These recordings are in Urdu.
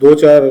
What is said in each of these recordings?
2-4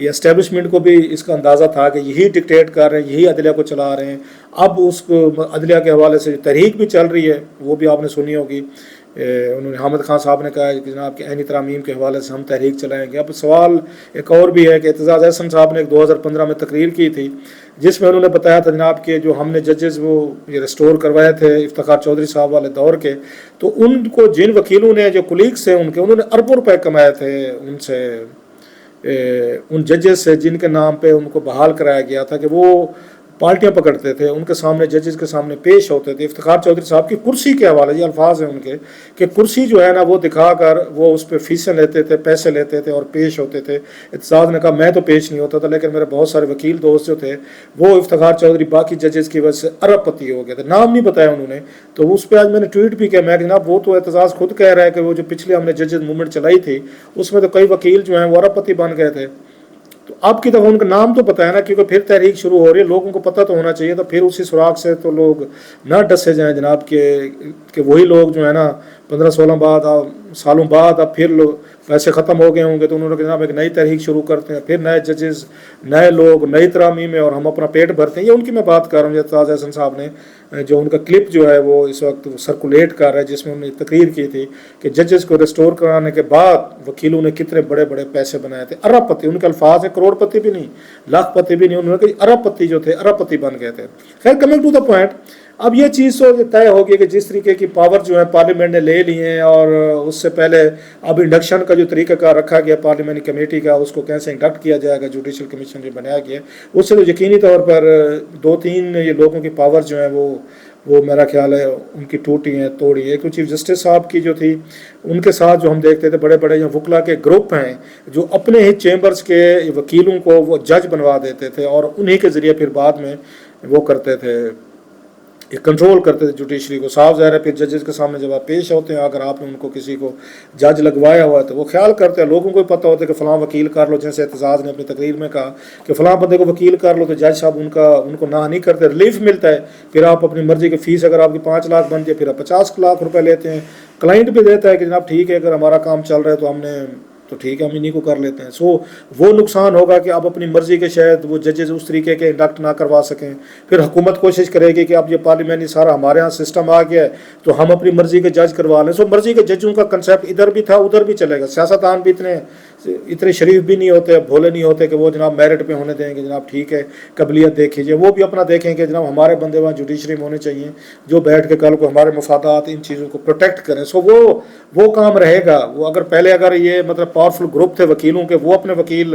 یہ اسٹیبلشمنٹ کو بھی اس کا اندازہ تھا کہ یہی ڈکٹیٹ کر رہے ہیں, یہی عدلیہ کو چلا رہے ہیں. اب اس کو عدلیہ کے حوالے سے تحریک بھی چل رہی ہے, وہ بھی آپ نے سنی ہوگی. انہوں نے حامد خان صاحب نے کہا ہے کہ جناب کہ عینی ترامیم کے حوالے سے ہم تحریک چلائیں گے. اب سوال ایک اور بھی ہے کہ اعتزاز احسن صاحب نے ایک 2015 میں تقریر کی تھی جس میں انہوں نے بتایا تھا جناب کہ جو ہم نے ججز وہ یہ ریسٹور کروائے تھے افتخار چودھری صاحب والے دور کے, تو ان کو جن وکیلوں نے جو کولیگس ہیں ان کے, انہوں نے اربوں روپے کمائے تھے ان سے, ان ججز سے جن کے نام پہ ان کو بحال کرایا گیا تھا کہ وہ پارٹیاں پکڑتے تھے, ان کے سامنے ججز کے سامنے پیش ہوتے تھے. افتخار چودھری صاحب کی کرسی کے حوالے یہ الفاظ ہیں ان کے کہ کرسی جو ہے نا وہ دکھا کر وہ اس پہ فیسیں لیتے تھے, پیسے لیتے تھے اور پیش ہوتے تھے. اعتزاز نے کہا میں تو پیش نہیں ہوتا تھا لیکن میرے بہت سارے وکیل دوست جو تھے وہ افتخار چودھری باقی ججز کی وجہ سے ارب پتی ہو گئے تھے. نام نہیں بتایا انہوں نے, تو اس پہ آج میں نے ٹویٹ بھی کیا, میں جناب وہ تو اعتزاز خود کہہ رہا ہے کہ وہ جو پچھلے ہم نے ججز موومنٹ چلائی تھی اس میں تو کئی وکیل جو ہیں وہ ارب پتی بن گئے تھے. تو اب کی دفعہ ان کا نام تو پتہ ہے نا, کیونکہ پھر تحریک شروع ہو رہی ہے, لوگوں کو پتہ تو ہونا چاہیے, تو پھر اسی سراغ سے تو لوگ نہ ڈسے جائیں جناب کہ وہی لوگ جو ہے نا 15-16 سالوں بعد اب پھر لوگ پیسے ختم ہو گئے ہوں گے تو انہوں نے جناب ایک نئی تحریک شروع کرتے ہیں, پھر نئے ججز نئے لوگ نئی ترامیم میں اور ہم اپنا پیٹ بھرتے ہیں. یہ ان کی میں بات کر رہا ہوں. اعتزاز احسن صاحب نے جو ان کا کلپ جو ہے وہ اس وقت سرکولیٹ کر رہا ہے جس میں انہوں نے تقریر کی تھی کہ ججز کو ریسٹور کرانے کے بعد وکیلوں نے کتنے بڑے بڑے پیسے بنائے تھے. ارب پتی ان کے الفاظ ہیں, کروڑ پتی بھی نہیں, لاکھ پتی بھی نہیں, انہوں نے کہا ارب پتی جو تھے ارب پتی بن گئے تھے. خیر کمنگ ٹو دا پوائنٹ, اب یہ چیز تو طے ہوگی کہ جس طریقے کی پاور جو ہے پارلیمنٹ نے لے لی ہیں, اور اس سے پہلے اب انڈکشن کا جو طریقہ کار رکھا گیا پارلیمنٹ کمیٹی کا, اس کو کیسے انڈکٹ کیا جائے گا, جوڈیشل کمیشن جو بنایا گیا اس سے تو یقینی طور پر 2-3 یہ لوگوں کی پاور جو ہیں وہ میرا خیال ہے ان کی ٹوٹی ہیں توڑی ہے. کیونکہ چیف جسٹس صاحب کی جو تھی ان کے ساتھ جو ہم دیکھتے تھے بڑے بڑے جو وکلا کے گروپ ہیں جو اپنے ہی چیمبرز کے وکیلوں کو وہ جج بنوا دیتے تھے اور انہی کے ذریعے پھر بعد میں وہ کرتے تھے, کنٹرول کرتے تھے جوڈیشری کو. صاف ظاہر ہے پھر ججز کے سامنے جب آپ پیش ہوتے ہیں, اگر آپ نے ان کو کسی کو جج لگوایا ہوا ہے تو وہ خیال کرتے ہیں, لوگوں کو بھی پتہ ہوتا ہے کہ فلاں وکیل کر لو, جیسے اعتزاز نے اپنی تقریر میں کہا کہ فلاں بندے کو وکیل کر لو, تو جج صاحب ان کو نہ نہیں کرتے, ریلیف ملتا ہے. پھر آپ اپنی مرضی کی فیس اگر آپ کی 5 لاکھ بن جائے پھر آپ 50 لاکھ روپے لیتے ہیں. کلائنٹ بھی دیتا ہے کہ جناب ٹھیک ہے اگر ہمارا کام چل رہا ہے تو ہم نے تو ٹھیک ہے ہم انہیں کو کر لیتے ہیں. سو وہ نقصان ہوگا کہ اب اپنی مرضی کے شاید وہ ججز اس طریقے کے انڈکٹ نہ کروا سکیں. پھر حکومت کوشش کرے گی کہ اب یہ پارلیمنٹ سارا ہمارے ہاں سسٹم آ گیا ہے تو ہم اپنی مرضی کے جج کروا لیں. سو مرضی کے ججوں کا کنسیپٹ ادھر بھی تھا ادھر بھی چلے گا. سیاستدان بھی اتنے شریف بھی نہیں ہوتے, بھولے نہیں ہوتے کہ وہ جناب میرٹ پہ ہونے دیں گے جناب ٹھیک ہے قبلیت دیکھ لیجیے. وہ بھی اپنا دیکھیں کہ جناب ہمارے بندے وہاں جوڈیشری میں ہونے چاہیے جو بیٹھ کے کل کو ہمارے مفادات ان چیزوں کو پروٹیکٹ کریں. سو وہ کام رہے گا. وہ اگر یہ مطلب پاورفل گروپ تھے وکیلوں کے, وہ اپنے وکیل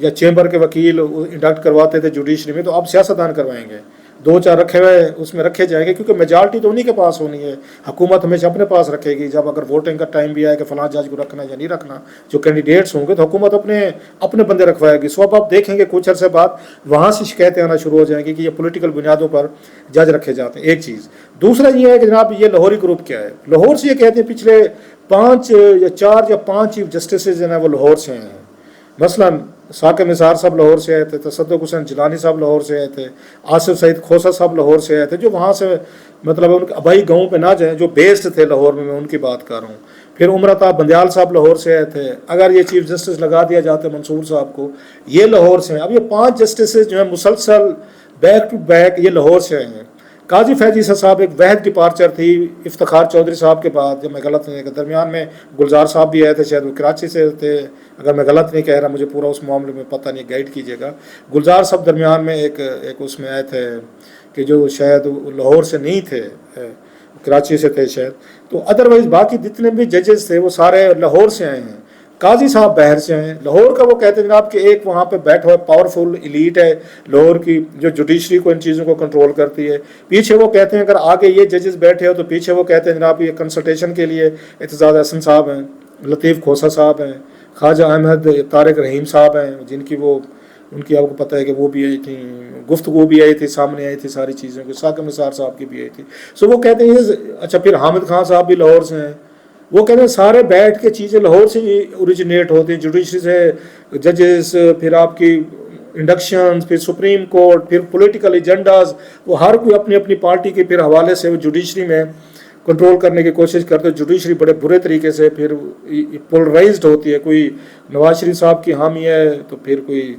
یا چیمبر کے وکیل انڈکٹ کرواتے تھے جوڈیشری میں, تو اب سیاستدان کروائیں گے. 2-4 رکھے ہوئے اس میں رکھے جائیں گے کیونکہ میجارٹی تو انہی کے پاس ہونی ہے. حکومت ہمیشہ اپنے پاس رکھے گی. جب اگر ووٹنگ کا ٹائم بھی آئے کہ فلاں جج کو رکھنا یا نہیں رکھنا, جو کینڈیڈیٹس ہوں گے تو حکومت اپنے بندے رکھوائے گی. سو اب آپ دیکھیں گے کچھ عرصے بعد وہاں سے شکایتیں آنا شروع ہو جائیں گی کہ یہ پولیٹیکل بنیادوں پر جج رکھے جاتے ہیں. ایک چیز. دوسرا یہ ہے کہ جناب یہ لاہوری گروپ کیا ہے. لاہور سے یہ کہتے ہیں پچھلے 4 یا 5 چیف جسٹسز جو ہیں وہ لاہور سے ہیں. مثلاً ثاقب نثار صاحب لاہور سے آئے تھے, تصدق حسین جیلانی صاحب لاہور سے آئے تھے, آصف سعید کھوسہ صاحب لاہور سے آئے تھے, جو وہاں سے مطلب ان کے آبائی گاؤں پہ نہ جائیں, جو بیسڈ تھے لاہور میں ان کی بات کر رہا ہوں. پھر عمرتا بندیال صاحب لاہور سے آئے تھے. اگر یہ چیف جسٹس لگا دیا جاتا ہے منصور صاحب کو, یہ لاہور سے ہیں. اب یہ 5 جسٹسز جو ہیں مسلسل بیک ٹو بیک یہ لاہور سے آئے ہیں. قاضی فیضی صاحب ایک وحد ڈپارچر تھی افتخار چودھری صاحب کے بعد, جب میں غلط نہیں, درمیان میں گلزار صاحب بھی آئے تھے, شاید وہ کراچی سے تھے, اگر میں غلط نہیں کہہ رہا, مجھے پورا اس معاملے میں پتہ نہیں, گائیڈ کیجیے گا. گلزار صاحب درمیان میں ایک اس میں آئے تھے کہ جو شاید لاہور سے نہیں تھے, کراچی سے تھے شاید. تو ادروائز باقی جتنے بھی ججز تھے وہ سارے لاہور سے آئے ہیں. قاضی صاحب بہر سے ہیں. لاہور کا وہ کہتے ہیں جناب کہ ایک وہاں پہ بیٹھا ہوا پاورفل ایلیٹ ہے لاہور کی جو جوڈیشری کو ان چیزوں کو کنٹرول کرتی ہے. پیچھے وہ کہتے ہیں اگر آگے یہ ججز بیٹھے ہو تو پیچھے وہ کہتے ہیں جناب یہ کنسلٹیشن کے لیے اعتزاز احسن صاحب ہیں, لطیف کھوسہ صاحب ہیں, خواجہ احمد طارق رحیم صاحب ہیں, جن کی ان کی آپ کو پتہ ہے کہ وہ بھی آئی تھیں, گفتگو بھی آئی تھی, سامنے آئی تھی ساری چیزوں کی. ثاقب نثار صاحب کی بھی آئی تھی. سو وہ کہتے ہیں اچھا. پھر حامد خان صاحب بھی لاہور سے ہیں. وہ کہتے ہیں سارے بیٹھ کے چیزیں لاہور سے ہی اوریجنیٹ ہوتی ہیں, جوڈیشری سے ججز, پھر آپ کی انڈکشنز, پھر سپریم کورٹ, پھر پولیٹیکل ایجنڈاز, وہ ہر کوئی اپنی اپنی پارٹی کے پھر حوالے سے وہ جوڈیشری میں کنٹرول کرنے کی کوشش کرتے ہیں. جوڈیشری بڑے برے طریقے سے پھر پولرائزڈ ہوتی ہے. کوئی نواز شریف صاحب کی حامی ہے تو پھر کوئی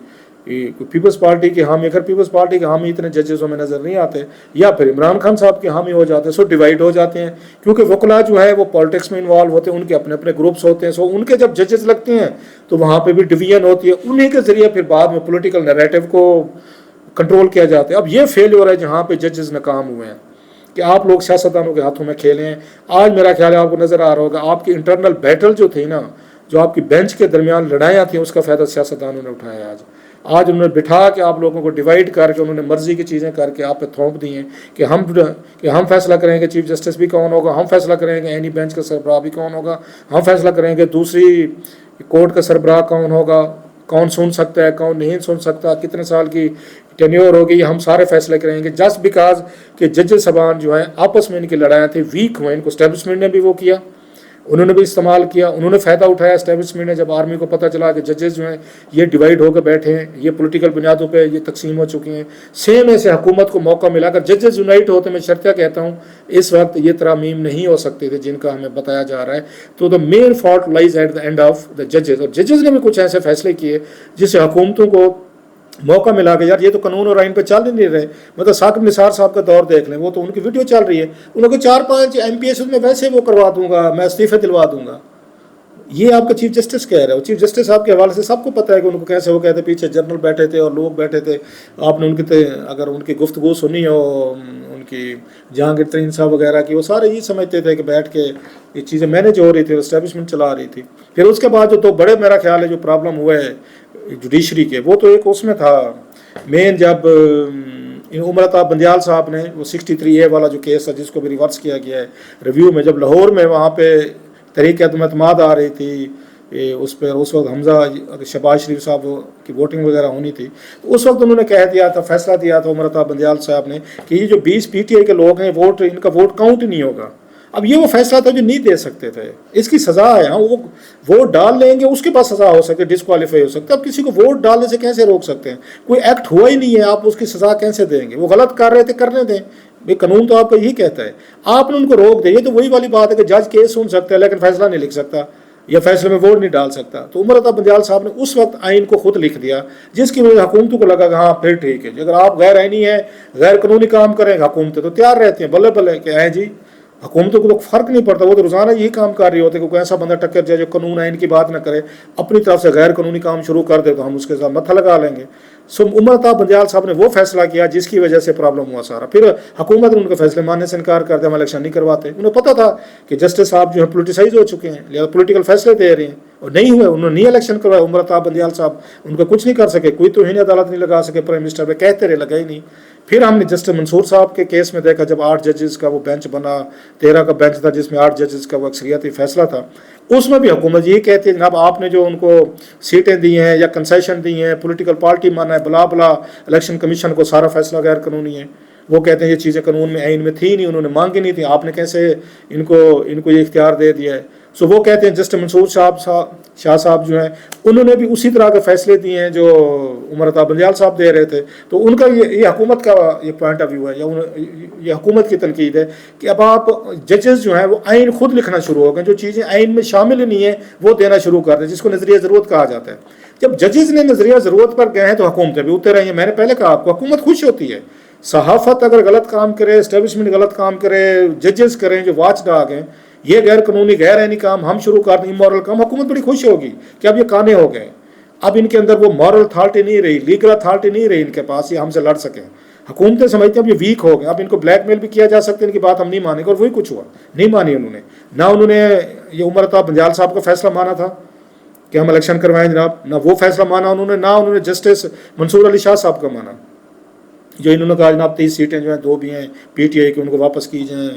پیپلز پارٹی کی حامی. اگر پیپلز پارٹی کے حامی اتنے ججزوں میں نظر نہیں آتے, یا پھر عمران خان صاحب کے حامی ہو جاتے ہیں, سو ڈیوائڈ ہو جاتے ہیں. کیونکہ وکلا جو ہے وہ پالیٹکس میں انوالو ہوتے ہیں, ان کے اپنے اپنے گروپس ہوتے ہیں. سو ان کے جب ججز لگتے ہیں تو وہاں پہ بھی ڈویژن ہوتی ہے. انہیں کے ذریعے پھر بعد میں پولیٹیکل نیریٹو کو کنٹرول کیا جاتا ہے. اب یہ فیلور ہے جہاں پہ ججز ناکام ہوئے ہیں کہ آپ لوگ سیاستدانوں کے ہاتھوں میں کھیلے ہیں. آج میرا خیال ہے آپ کو نظر آ رہا ہوگا, آپ کی انٹرنل بیٹل جو تھی نا, جو آپ کی بینچ کے درمیان لڑائیاں تھیں, اس کا فائدہ سیاستدانوں نے اٹھایا. آج انہوں نے بٹھا کے آپ لوگوں کو ڈیوائڈ کر کے انہوں نے مرضی کی چیزیں کر کے آپ پہ تھونپ دی ہیں کہ ہم فیصلہ کریں گے چیف جسٹس بھی کون ہوگا, ہم فیصلہ کریں گے اینی بینچ کا سربراہ بھی کون ہوگا, ہم فیصلہ کریں گے دوسری کورٹ کا سربراہ کون ہوگا, کون سن سکتا ہے کون نہیں سن سکتا, کتنے سال کی ٹینیور ہوگی, ہم سارے فیصلے کریں گے. جسٹ بیکاز کہ جج صاحبان جو ہیں آپس میں ان کی لڑائیاں تھیں, ویک ہوئے. ان کو اسٹیبلشمنٹ نے بھی وہ کیا, انہوں نے بھی استعمال کیا, انہوں نے فائدہ اٹھایا اسٹیبلشمنٹ نے. جب آرمی کو پتہ چلا کہ ججز جو ہیں یہ ڈیوائڈ ہو کے بیٹھے ہیں, یہ پولیٹیکل بنیادوں پہ یہ تقسیم ہو چکے ہیں, سیم ایسے حکومت کو موقع ملا کر ججز یونائٹ ہوتے. میں شرطیہ کہتا ہوں اس وقت یہ ترامیم نہیں ہو سکتے تھے جن کا ہمیں بتایا جا رہا ہے. تو the main fault lies at the end of the ججز. اور ججز نے بھی کچھ ایسے فیصلے کیے جس سے حکومتوں کو موقع ملا کہ یار یہ تو قانون اور آئین پہ چل ہی نہیں رہے. مطلب ثاقب نثار صاحب کا دور دیکھ لیں, وہ تو ان کی ویڈیو چل رہی ہے, انہوں نے 4-5 MPS میں ویسے وہ کروا دوں گا, میں استعفے دلوا دوں گا. یہ آپ کا چیف جسٹس کہہ رہا ہے. چیف جسٹس صاحب کے حوالے سے سب کو پتہ ہے کہ ان کو کیسے وہ کہتے پیچھے جنرل بیٹھے تھے اور لوگ بیٹھے تھے. آپ نے ان کی اگر ان کی گفتگو سنی ہو, ان کی جہانگیر ترین صاحب وغیرہ کی, وہ سارے یہ سمجھتے تھے کہ بیٹھ کے یہ چیزیں مینیج ہو رہی تھی, اسٹیبلشمنٹ چلا رہی تھی. پھر اس کے بعد جو تو بڑے میرا خیال ہے جو پرابلم ہوئے جوڈیشری کے, وہ تو ایک اس میں تھا مین, جب عمرتا بندیال صاحب نے وہ 63A والا جو کیس ہے جس کو بھی ریورس کیا گیا ہے ریویو میں, جب لاہور میں وہاں پہ تحریک عدم اعتماد آ رہی تھی اس پہ, اس وقت حمزہ شہباز شریف صاحب کی ووٹنگ وغیرہ ہونی تھی, تو اس وقت انہوں نے کہہ دیا تھا, فیصلہ دیا تھا عمرتا بندیال صاحب نے کہ یہ جو 20 PTI کے لوگ ہیں ووٹ, ان کا ووٹ کاؤنٹ نہیں ہوگا. اب یہ وہ فیصلہ تھا جو نہیں دے سکتے تھے, اس کی سزا ہے. ہاں وہ ووٹ ڈال لیں گے اس کے پاس سزا ہو سکتی ہے, ڈسکوالیفائی ہو سکتا ہے. اب کسی کو ووٹ ڈالنے سے کیسے روک سکتے ہیں؟ کوئی ایکٹ ہوا ہی نہیں ہے, آپ اس کی سزا کیسے دیں گے؟ وہ غلط کر رہے تھے, کرنے دیں. قانون تو آپ کو یہی کہتا ہے, آپ نے ان کو روک دیں. یہ تو وہی والی بات ہے کہ جج کیس سن سکتا ہے لیکن فیصلہ نہیں لکھ سکتا, یا فیصلے میں ووٹ نہیں ڈال سکتا. تو عمرتا بندیال صاحب نے اس وقت آئین کو خود لکھ دیا, جس کی وجہ سے حکومتوں کو لگا کہ ہاں پھر ٹھیک ہے, اگر آپ غیر آئینی ہیں, غیر قانونی کام کریں, حکومتیں تو تیار رہتی ہیں بلے بلے کہ ہیں جی, حکومتوں کو تو فرق نہیں پڑتا, وہ تو روزانہ یہی کام کر رہی ہوتے کہ کوئی ایسا بندہ ٹکر جائے جو قانون آئین کی بات نہ کرے, اپنی طرف سے غیر قانونی کام شروع کر دے تو ہم اس کے ساتھ متھا لگا لیں گے. سو عمرتا بندیال صاحب نے وہ فیصلہ کیا جس کی وجہ سے پرابلم ہوا سارا. پھر حکومت نے ان کے فیصلے ماننے سے انکار کر دیا, ہم الیکشن نہیں کرواتے. انہیں پتہ تھا کہ جسٹس صاحب جو ہیں پولیٹیسائز ہو چکے ہیں, لہٰذا پولیٹیکل فیصلے دے رہے ہیں, اور نہیں ہوئے, انہوں نے نہیں الیکشن کروایا. عمرتا بندیال صاحب ان کو کچھ نہیں کر سکے, کوئی توہین عدالت نہیں لگا سکے پرائم منسٹر پہ, کہتے رہے, لگا ہی نہیں. پھر ہم نے جسٹس منصور صاحب کے کیس میں دیکھا, جب 8 ججز کا وہ بینچ بنا, 13 کا بینچ تھا جس میں 8 ججز کا وہ اکثریتی فیصلہ تھا, اس میں بھی حکومت یہ کہتی ہے جناب آپ نے جو ان کو سیٹیں دی ہیں یا کنسیشن دی ہیں, پولیٹیکل پارٹی مانا ہے, بلا بلا الیکشن کمیشن کو سارا فیصلہ غیر قانونی ہے. وہ کہتے ہیں یہ چیزیں قانون میں آئین میں تھی نہیں, انہوں نے مانگی نہیں تھی, آپ نے کیسے ان کو یہ اختیار دے دیا ہے. سو وہ کہتے ہیں جسٹس منصور شاہ صاحب جو ہیں انہوں نے بھی اسی طرح کے فیصلے دیے ہیں جو عمرتا بندیال صاحب دے رہے تھے. تو ان کا یہ حکومت کا یہ پوائنٹ آف ویو ہے, یا یہ حکومت کی تنقید ہے کہ اب آپ ججز جو ہیں وہ آئین خود لکھنا شروع ہو گئے, جو چیزیں آئین میں شامل ہی نہیں ہیں وہ دینا شروع کر دیں, جس کو نظریہ ضرورت کہا جاتا ہے. جب ججز نے نظریہ ضرورت پر گئے ہیں تو حکومتیں بھی اتر رہی ہیں. میں نے پہلے کہا آپ کو حکومت خوش ہوتی ہے, صحافت اگر غلط کام کرے, اسٹیبلشمنٹ غلط کام کرے, ججز کریں جو واچ ڈاگ ہیں یہ غیر قانونی غیر آئینی کام ہم شروع کر دیں, امورل کام, حکومت بڑی خوش ہوگی کہ اب یہ کانے ہو گئے, اب ان کے اندر وہ مورل اتھارٹی نہیں رہی, لیگل اتھارٹی نہیں رہی ان کے پاس, یہ ہم سے لڑ سکیں. حکومتیں سمجھتی ہیں اب یہ ویک ہو گئے, اب ان کو بلیک میل بھی کیا جا سکتا ہے, ان کی بات ہم نہیں مانیں گے. اور وہی کچھ ہوا, نہیں مانی انہوں نے. نہ انہوں نے یہ عمرتا بندیال صاحب کا فیصلہ مانا تھا کہ ہم الیکشن کروائیں جناب, نہ وہ فیصلہ مانا انہوں نے, نہ انہوں نے جسٹس منصور علی شاہ صاحب کا مانا جو انہوں نے کہا جناب 30 سیٹیں جو ہیں 2 بھی ہیں PTI کی, ان کو واپس کی جائیں,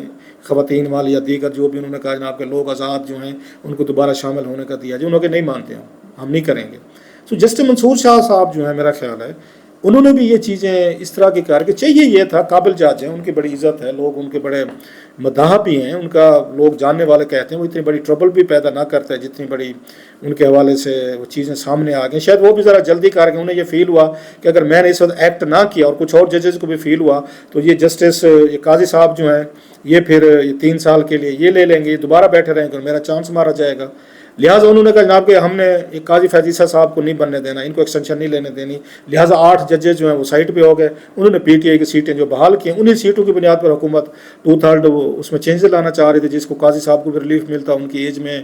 خواتین والی یا دیگر جو بھی انہوں نے کہا جناب کہ لوگ آزاد جو ہیں ان کو دوبارہ شامل ہونے کا دیا, جو انہوں نے نہیں مانتے ہیں ہم نہیں کریں گے. تو جسٹس منصور شاہ صاحب جو ہیں میرا خیال ہے انہوں نے بھی یہ چیزیں اس طرح کی کر کے چاہیے یہ تھا، قابل جج ہیں، ان کی بڑی عزت ہے، لوگ ان کے بڑے مداح بھی ہیں، ان کا لوگ جاننے والے کہتے ہیں وہ اتنی بڑی ٹربل بھی پیدا نہ کرتا ہے جتنی بڑی ان کے حوالے سے وہ چیزیں سامنے آ گئیں. شاید وہ بھی ذرا جلدی کر کے انہیں یہ فیل ہوا کہ اگر میں نے اس وقت ایکٹ نہ کیا، اور کچھ اور ججز کو بھی فیل ہوا، تو یہ جسٹس یہ قاضی صاحب جو ہیں یہ پھر 3 سال کے لیے یہ لے لیں گے، یہ دوبارہ بیٹھے رہیں گے اور میرا چانس مارا جائے گا. لہٰذا انہوں نے کہا جناب کہ ہم نے ایک قاضی فیضیسہ صاحب کو نہیں بننے دینا، ان کو ایکسٹینشن نہیں لینے دینی. لہٰذا 8 ججز جو ہیں وہ سائٹ پہ ہو گئے. انہوں نے پی ٹی آئی کی سیٹیں جو بحال کی ہیں، انہیں سیٹوں کی بنیاد پر حکومت 2/3 اس میں چینجز لانا چاہ رہی تھی، جس کو قاضی صاحب کو بھی ریلیف ملتا، ان کی ایج میں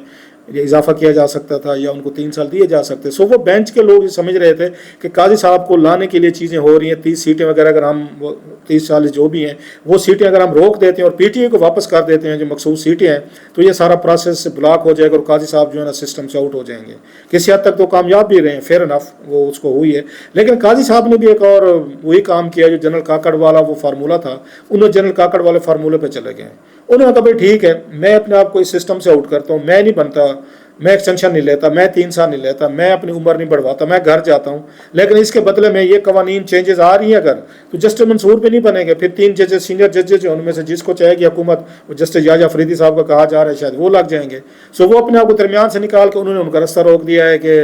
اضافہ کیا جا سکتا تھا یا ان کو 3 سال دیے جا سکتے. سو وہ بینچ کے لوگ سمجھ رہے تھے کہ قاضی صاحب کو لانے کے لیے چیزیں ہو رہی ہیں، 30 سیٹیں وغیرہ اگر ہم 30-40 جو بھی ہیں وہ سیٹیں اگر ہم روک دیتے ہیں اور پی ٹی آئی کو واپس کر دیتے ہیں جو مخصوص سیٹیں ہیں، تو یہ سارا پروسیس بلاک ہو جائے گا اور قاضی صاحب جو ہے نا سسٹم سے آؤٹ ہو جائیں گے. کسی حد تک تو کامیاب بھی رہے ہیں، فیئر انف وہ اس کو ہوئی ہے. لیکن قاضی صاحب نے بھی ایک اور وہی کام کیا جو جنرل کاکڑ والا وہ فارمولہ تھا، انہوں جنرل کاکڑ والے فارمولے پہ چلے گئے. انہوں نے کہا بھائی ٹھیک ہے، میں اپنے آپ کو اس سسٹم سے آؤٹ کرتا ہوں، میں نہیں بنتا، میں ایکسٹینشن نہیں لیتا، میں 3 سال نہیں لیتا، میں اپنی عمر نہیں بڑھواتا، میں گھر جاتا ہوں. لیکن اس کے بدلے میں یہ قوانین چینجز آ رہی ہیں اگر تو جسٹس منصور پہ نہیں بنے گے. پھر 3 ججز سینئر ججز جو ان میں سے جس کو چاہے گی حکومت، وہ جسٹس یحییٰ فریدی صاحب کا کہا جا رہا ہے شاید وہ لگ جائیں گے. سو وہ اپنے آپ کو درمیان سے نکال کے انہوں نے ان کا رستہ روک دیا ہے کہ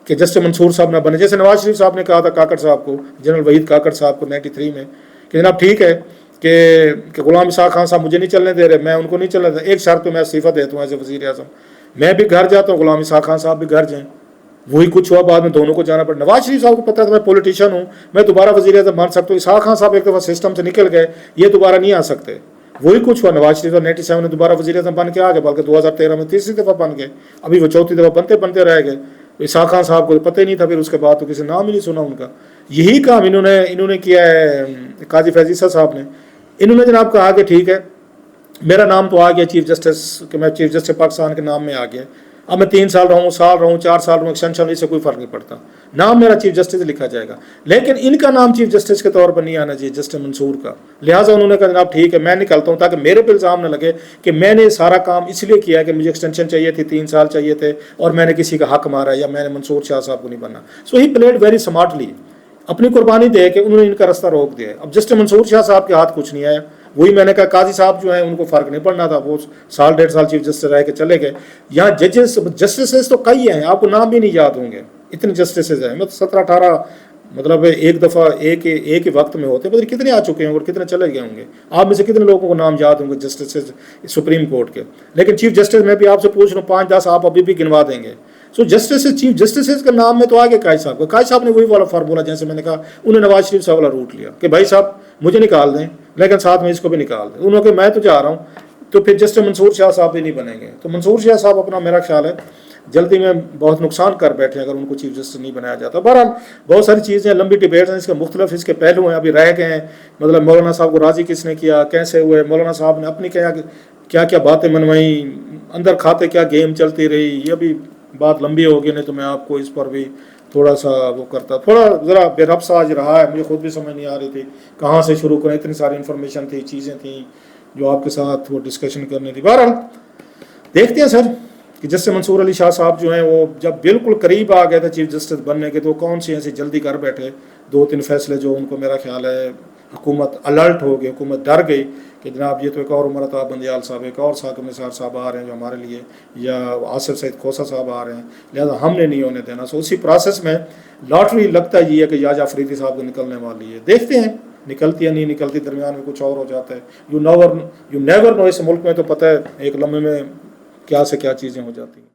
جسٹس منصور صاحب نہ بنے. جیسے نواز شریف صاحب نے کہا تھا کاکڑ صاحب کو، جنرل وحید کاکڑ صاحب کو 93 میں کہ جناب ٹھیک ہے کہ غلام اسحاق خان صاحب مجھے نہیں چلنے دے رہے، میں ان کو نہیں چلنے دے رہا، ایک شرط پہ میں استعفیٰ دیتا ہوں ایز اے وزیر اعظم، میں بھی گھر جاتا ہوں، غلام اسحاق خان صاحب بھی گھر جائیں. وہی کچھ ہوا، بعد میں دونوں کو جانا پڑا. نواز شریف صاحب کو پتہ تھا میں پولیٹیشین ہوں، میں دوبارہ وزیر اعظم بن سکتا ہوں. اسحاق خان صاحب ایک دفعہ سسٹم سے نکل گئے، یہ دوبارہ نہیں آ سکتے. وہی کچھ ہوا، نواز شریف 97 میں دوبارہ وزیر اعظم بن کے آ گئے، بلکہ 2013 میں تیسری دفعہ بن گئے. ابھی وہ 4تھی دفعہ بنتے رہ گئے. اسحاق خان صاحب کو پتہ ہی نہیں تھا، پھر اس کے بعد تو کسی نام ہی نہیں سنا ان کا. یہی کام انہوں نے کیا ہے قاضی فیضیسہ صاحب نے. انہوں نے جناب کہا کہ ٹھیک ہے میرا نام تو آ گیا چیف جسٹس، کہ میں چیف جسٹس پاکستان کے نام میں آ گیا، اب میں 3 سال رہوں، سال رہوں، 4 سال رہوں، ایکسٹینشن اس سے کوئی فرق نہیں پڑتا، نام میرا چیف جسٹس لکھا جائے گا. لیکن ان کا نام چیف جسٹس کے طور پر نہیں آنا چاہیے، جسٹس منصور کا. لہٰذا انہوں نے کہا جناب ٹھیک ہے میں نکلتا ہوں، تاکہ میرے پہ الزام نہ لگے کہ میں نے سارا کام اس لیے کیا کہ مجھے ایکسٹینشن چاہیے تھی، 3 سال چاہیے تھے، اور میں نے کسی کا حق مارا یا میں نے منصور شاہ صاحب کو نہیں بننا. سو ہی پلیڈ ویری اسمارٹلی، اپنی قربانی دے کے انہوں نے ان کا رستہ روک دیا. اب جسٹس منصور شاہ صاحب کے ہاتھ کچھ نہیں آیا. وہی میں نے کہا قاضی صاحب جو ہیں ان کو فرق نہیں پڑنا تھا، وہ 1.5 سال چیف جسٹس رہ کے چلے گئے. یہاں جسٹسز تو کئی ہیں، آپ کو نام بھی نہیں یاد ہوں گے، اتنے جسٹسز ہیں. 17-18 مطلب ایک دفعہ ایک ہی وقت میں ہوتے ہیں، پتہ کتنے آ چکے ہیں اور کتنے چلے گئے ہوں گے. آپ میں سے کتنے لوگوں کو نام یاد ہوں گے جسٹسز سپریم کورٹ کے. لیکن چیف جسٹس میں بھی آپ سے پوچھ رہا ہوں 5-10 آپ ابھی بھی گنوا دیں گے. سو جسٹسز چیف جسٹسز کے نام میں تو آگے قائد صاحب کا. قائد صاحب نے وہی والا فارمولہ جیسے میں نے کہا، انہوں نے نواز شریف صاحب والا روٹ لیا کہ بھائی صاحب مجھے نکال دیں لیکن ساتھ میں اس کو بھی نکال دیں. انہوں نے کہ میں تو جا رہا ہوں، تو پھر جسٹس منصور شاہ صاحب بھی نہیں بنیں گے. تو منصور شاہ صاحب اپنا میرا خیال ہے جلدی میں بہت نقصان کر بیٹھے اگر ان کو چیف جسٹس نہیں بنایا جاتا. بہرحال بہت ساری چیزیں لمبی ڈیبیٹس ہیں، اس کے مختلف اس کے پہلو ہیں، ابھی رہ گئے ہیں. مطلب مولانا صاحب کو راضی کس نے کیا، کیسے ہوئے، مولانا صاحب نے اپنی کیا باتیں منوائیں، اندر کھاتے کیا گیم چلتی رہی. یہ بھی بات لمبی ہوگی، نہیں تو میں آپ کو اس پر بھی تھوڑا سا وہ کرتا. تھوڑا ذرا بے ربط سا آج رہا ہے، مجھے خود بھی سمجھ نہیں آ رہی تھی کہاں سے شروع کریں، اتنی ساری انفارمیشن تھی، چیزیں تھیں جو آپ کے ساتھ وہ ڈسکشن کرنی تھی. بہرحال دیکھتے ہیں سر کہ جسٹس منصور علی شاہ صاحب جو ہیں وہ جب بالکل قریب آ گئے تھے چیف جسٹس بننے کے، تو کون سی ایسی جلدی کر بیٹھے 2-3 فیصلے جو ان کو میرا خیال ہے حکومت الرٹ ہو گئی، حکومت ڈر گئی کہ جناب یہ تو ایک اور عمر عطا بندیال صاحب، ایک اور ثاقب نثار صاحب آ رہے ہیں جو ہمارے لیے، یا آصف سعید کھوسہ صاحب آ رہے ہیں، لہذا ہم نے نہیں ہونے دینا. سو اسی پروسیس میں لاٹری لگتا یہ ہے کہ یحییٰ فریدی صاحب کو نکلنے والی ہے. دیکھتے ہیں نکلتی ہے نہیں نکلتی، درمیان میں کچھ اور ہو جاتا ہے. You never know. اس ملک میں تو پتہ ہے ایک لمحے میں کیا سے کیا چیزیں ہو جاتی ہیں.